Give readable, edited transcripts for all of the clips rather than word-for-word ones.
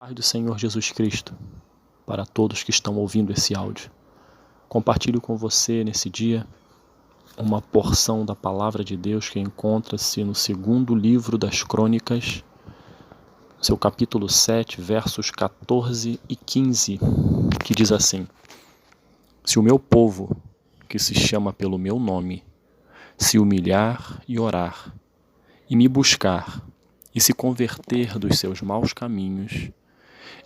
Paz do Senhor Jesus Cristo, para todos que estão ouvindo esse áudio. Compartilho com você nesse dia uma porção da Palavra de Deus que encontra-se no segundo livro das Crônicas, seu capítulo 7, versos 14 e 15, que diz assim: Se o meu povo, que se chama pelo meu nome, se humilhar e orar, e me buscar, e se converter dos seus maus caminhos,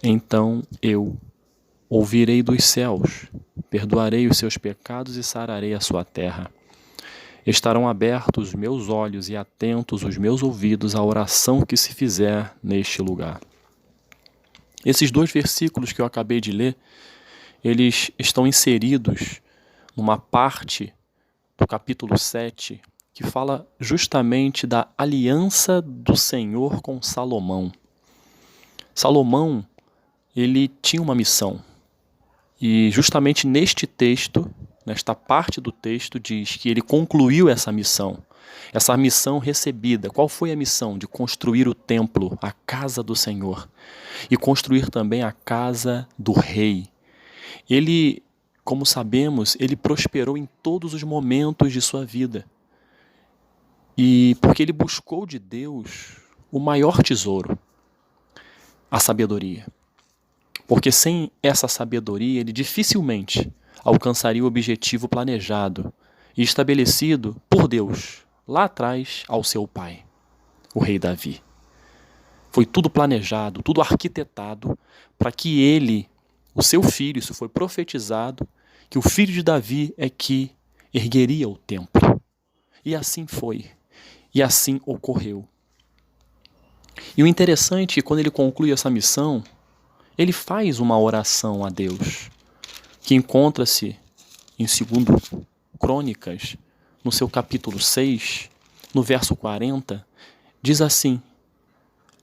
então eu ouvirei dos céus, perdoarei os seus pecados e sararei a sua terra. Estarão abertos os meus olhos e atentos os meus ouvidos à oração que se fizer neste lugar. Esses dois versículos que eu acabei de ler, eles estão inseridos numa parte do capítulo 7 que fala justamente da aliança do Senhor com Salomão. Salomão, ele tinha uma missão. E justamente neste texto, nesta parte do texto, diz que ele concluiu essa missão recebida. Qual foi a missão? De construir o templo, a casa do Senhor, e construir também a casa do rei. Ele, como sabemos, ele prosperou em todos os momentos de sua vida. E porque ele buscou de Deus o maior tesouro, a sabedoria. Porque sem essa sabedoria, ele dificilmente alcançaria o objetivo planejado e estabelecido por Deus, lá atrás, ao seu pai, o rei Davi. Foi tudo planejado, tudo arquitetado, para que ele, o seu filho, isso foi profetizado, que o filho de Davi é que ergueria o templo. E assim foi, e assim ocorreu. E o interessante é que quando ele conclui essa missão, ele faz uma oração a Deus, que encontra-se em 2 Crônicas, no seu capítulo 6, no verso 40, diz assim: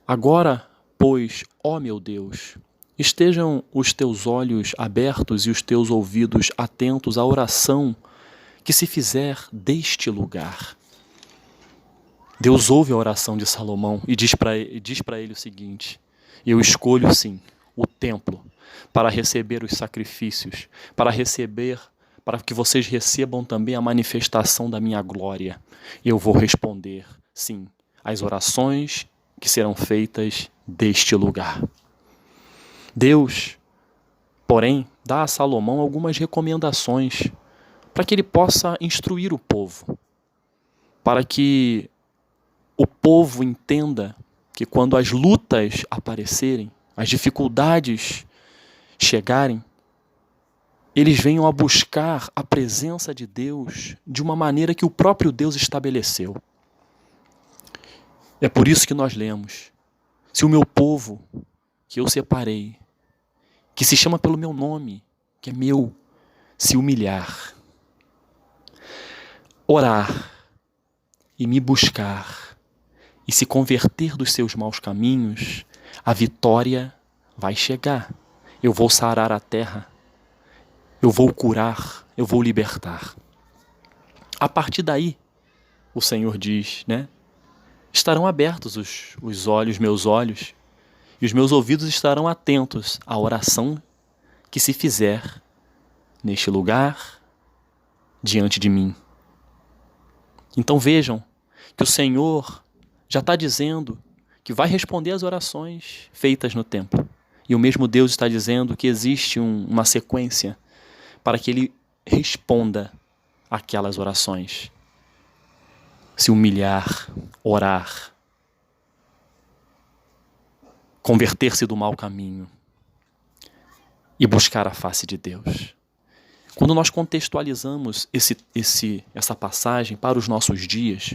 Agora, pois, ó meu Deus, estejam os teus olhos abertos e os teus ouvidos atentos à oração que se fizer deste lugar. Deus ouve a oração de Salomão e diz para ele o seguinte: eu escolho sim o templo para receber os sacrifícios, para que vocês recebam também a manifestação da minha glória. Eu vou responder sim às orações que serão feitas deste lugar. Deus, porém, dá a Salomão algumas recomendações para que ele possa instruir o povo, para que o povo entenda que quando as lutas aparecerem, as dificuldades chegarem, eles venham a buscar a presença de Deus de uma maneira que o próprio Deus estabeleceu. É por isso que nós lemos: se o meu povo, que eu separei, que se chama pelo meu nome, que é meu, se humilhar, orar e me buscar, e se converter dos seus maus caminhos, a vitória vai chegar. Eu vou sarar a terra, eu vou curar, eu vou libertar. A partir daí, o Senhor diz, estarão abertos os olhos, meus olhos, e os meus ouvidos estarão atentos à oração que se fizer neste lugar, diante de mim. Então vejam que o Senhor já está dizendo que vai responder às orações feitas no templo. E o mesmo Deus está dizendo que existe uma sequência para que ele responda aquelas orações. Se humilhar, orar, converter-se do mau caminho e buscar a face de Deus. Quando nós contextualizamos essa passagem para os nossos dias,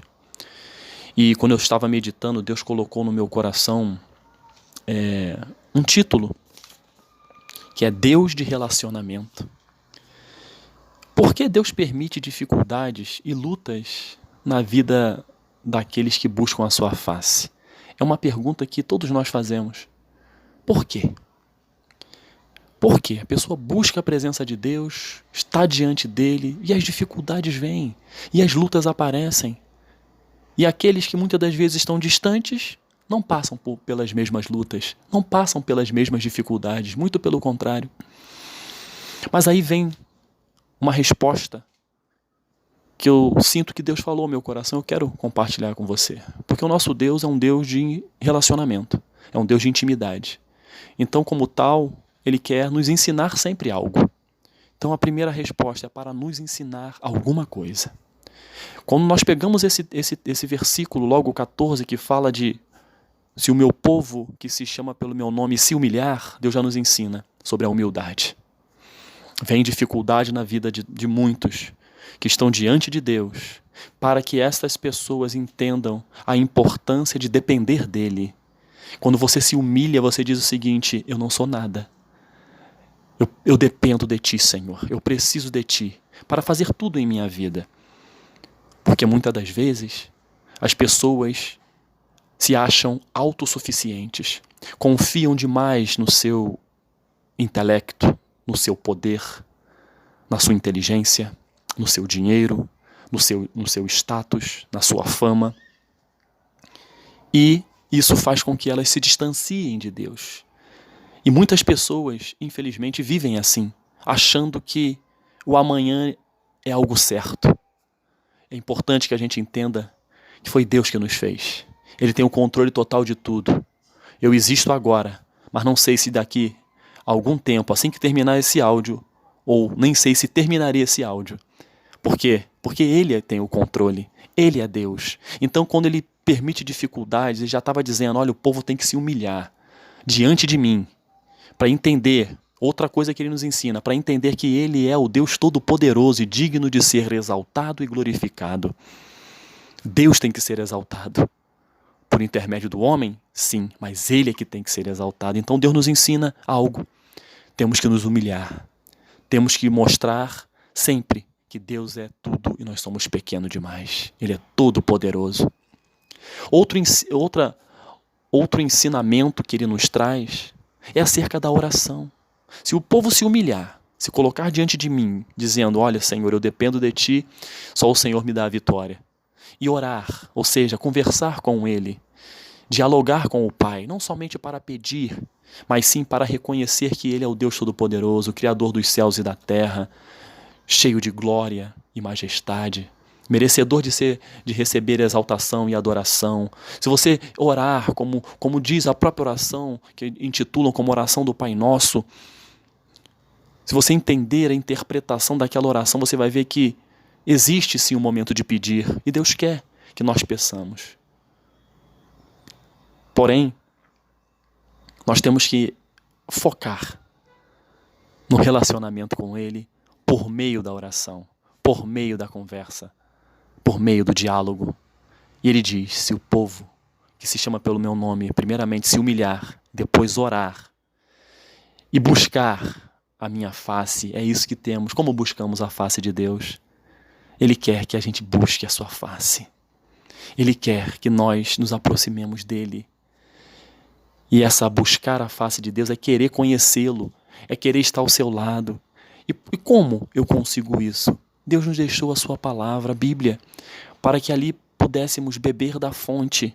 e quando eu estava meditando, Deus colocou no meu coração um título, que é Deus de Relacionamento. Por que Deus permite dificuldades e lutas na vida daqueles que buscam a sua face? É uma pergunta que todos nós fazemos. Por quê? Por quê? A pessoa busca a presença de Deus, está diante dele, e as dificuldades vêm, e as lutas aparecem. E aqueles que muitas das vezes estão distantes, não passam pelas mesmas lutas, não passam pelas mesmas dificuldades, muito pelo contrário. Mas aí vem uma resposta que eu sinto que Deus falou ao meu coração, eu quero compartilhar com você. Porque o nosso Deus é um Deus de relacionamento, é um Deus de intimidade. Então, como tal, Ele quer nos ensinar sempre algo. Então, a primeira resposta é para nos ensinar alguma coisa. Quando nós pegamos esse versículo, logo 14, que fala de se o meu povo, que se chama pelo meu nome, se humilhar, Deus já nos ensina sobre a humildade. Vem dificuldade na vida de muitos que estão diante de Deus, para que estas pessoas entendam a importância de depender dEle. Quando você se humilha, você diz o seguinte: eu não sou nada. Eu dependo de Ti, Senhor. Eu preciso de Ti para fazer tudo em minha vida. Porque muitas das vezes as pessoas se acham autossuficientes, confiam demais no seu intelecto, no seu poder, na sua inteligência, no seu dinheiro, no seu status, na sua fama. E isso faz com que elas se distanciem de Deus. E muitas pessoas, infelizmente, vivem assim, achando que o amanhã é algo certo. É importante que a gente entenda que foi Deus que nos fez. Ele tem o controle total de tudo. Eu existo agora, mas não sei se daqui a algum tempo, assim que terminar esse áudio, ou nem sei se terminaria esse áudio. Por quê? Porque Ele tem o controle. Ele é Deus. Então, quando Ele permite dificuldades, Ele já estava dizendo: olha, o povo tem que se humilhar diante de mim, para entender, outra coisa que Ele nos ensina, para entender que Ele é o Deus Todo-Poderoso e digno de ser exaltado e glorificado. Deus tem que ser exaltado. Por intermédio do homem? Sim, mas Ele é que tem que ser exaltado. Então Deus nos ensina algo. Temos que nos humilhar. Temos que mostrar sempre que Deus é tudo e nós somos pequenos demais. Ele é todo-poderoso. Outro ensinamento que Ele nos traz é acerca da oração. Se o povo se humilhar, se colocar diante de mim, dizendo: olha, Senhor, eu dependo de Ti, só o Senhor me dá a vitória. E orar, ou seja, conversar com Ele, dialogar com o Pai, não somente para pedir, mas sim para reconhecer que Ele é o Deus Todo-Poderoso, o Criador dos céus e da terra, cheio de glória e majestade, merecedor de receber exaltação e adoração. Se você orar, como diz a própria oração, que intitulam como oração do Pai Nosso, se você entender a interpretação daquela oração, você vai ver que existe sim um momento de pedir, e Deus quer que nós peçamos. Porém, nós temos que focar no relacionamento com Ele por meio da oração, por meio da conversa, por meio do diálogo. E Ele diz: se o povo que se chama pelo meu nome, primeiramente se humilhar, depois orar e buscar a minha face, é isso que temos. Como buscamos a face de Deus? Ele quer que a gente busque a sua face. Ele quer que nós nos aproximemos dEle. E essa buscar a face de Deus é querer conhecê-lo, é querer estar ao seu lado. E como eu consigo isso? Deus nos deixou a sua palavra, a Bíblia, para que ali pudéssemos beber da fonte,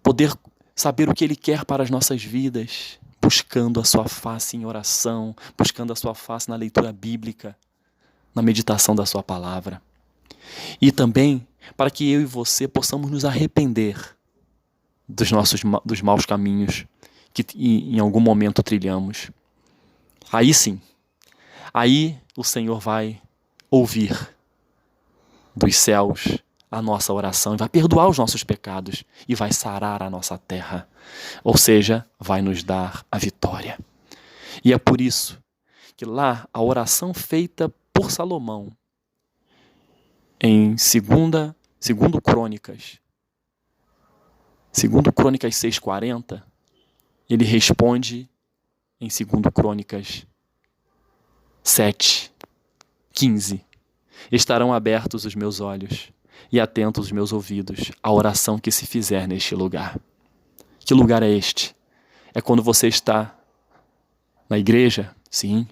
poder saber o que Ele quer para as nossas vidas, buscando a sua face em oração, buscando a sua face na leitura bíblica, na meditação da sua palavra. E também para que eu e você possamos nos arrepender dos maus caminhos que em algum momento trilhamos. Aí sim, aí o Senhor vai ouvir dos céus a nossa oração e vai perdoar os nossos pecados e vai sarar a nossa terra. Ou seja, vai nos dar a vitória. E é por isso que lá a oração feita por Salomão em 2 Crônicas 6:40, ele responde em 2 Crônicas 7:15. Estarão abertos os meus olhos e atentos os meus ouvidos à oração que se fizer neste lugar. Que lugar é este? É quando você está na igreja? Sim,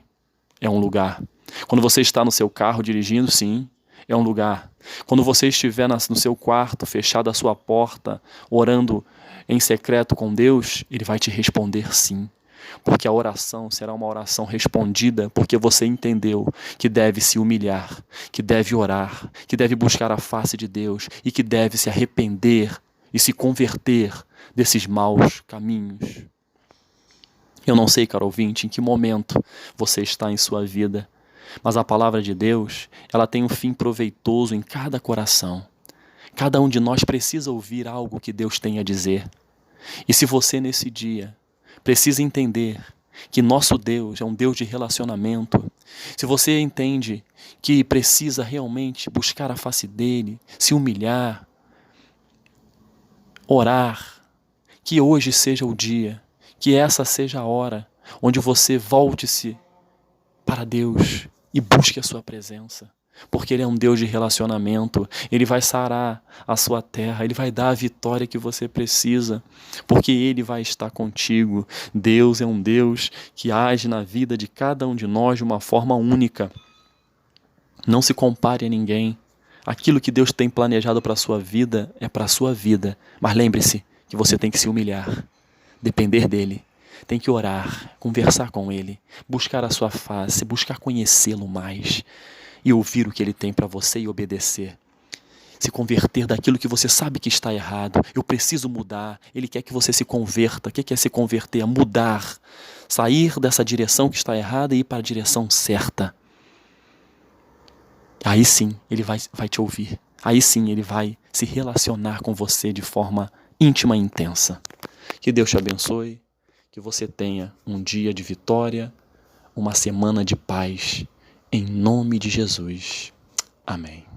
é um lugar. Quando você está no seu carro dirigindo? Sim, é um lugar. Quando você estiver no seu quarto, fechado a sua porta, orando em secreto com Deus, Ele vai te responder sim. Porque a oração será uma oração respondida, porque você entendeu que deve se humilhar, que deve orar, que deve buscar a face de Deus e que deve se arrepender e se converter desses maus caminhos. Eu não sei, caro ouvinte, em que momento você está em sua vida, mas a palavra de Deus, ela tem um fim proveitoso em cada coração. Cada um de nós precisa ouvir algo que Deus tem a dizer. E se você nesse dia precisa entender que nosso Deus é um Deus de relacionamento, se você entende que precisa realmente buscar a face dele, se humilhar, orar, que hoje seja o dia, que essa seja a hora onde você volte-se para Deus e busque a sua presença. Porque Ele é um Deus de relacionamento, Ele vai sarar a sua terra, Ele vai dar a vitória que você precisa, porque Ele vai estar contigo. Deus é um Deus que age na vida de cada um de nós de uma forma única. Não se compare a ninguém. Aquilo que Deus tem planejado para a sua vida é para a sua vida, mas lembre-se que você tem que se humilhar, depender dEle. Tem que orar, conversar com Ele, buscar a sua face, buscar conhecê-lo mais e ouvir o que Ele tem para você e obedecer. Se converter daquilo que você sabe que está errado. Eu preciso mudar. Ele quer que você se converta. O que é se converter? É mudar. Sair dessa direção que está errada e ir para a direção certa. Aí sim, Ele vai te ouvir. Aí sim, Ele vai se relacionar com você de forma íntima e intensa. Que Deus te abençoe. Que você tenha um dia de vitória, uma semana de paz, em nome de Jesus. Amém.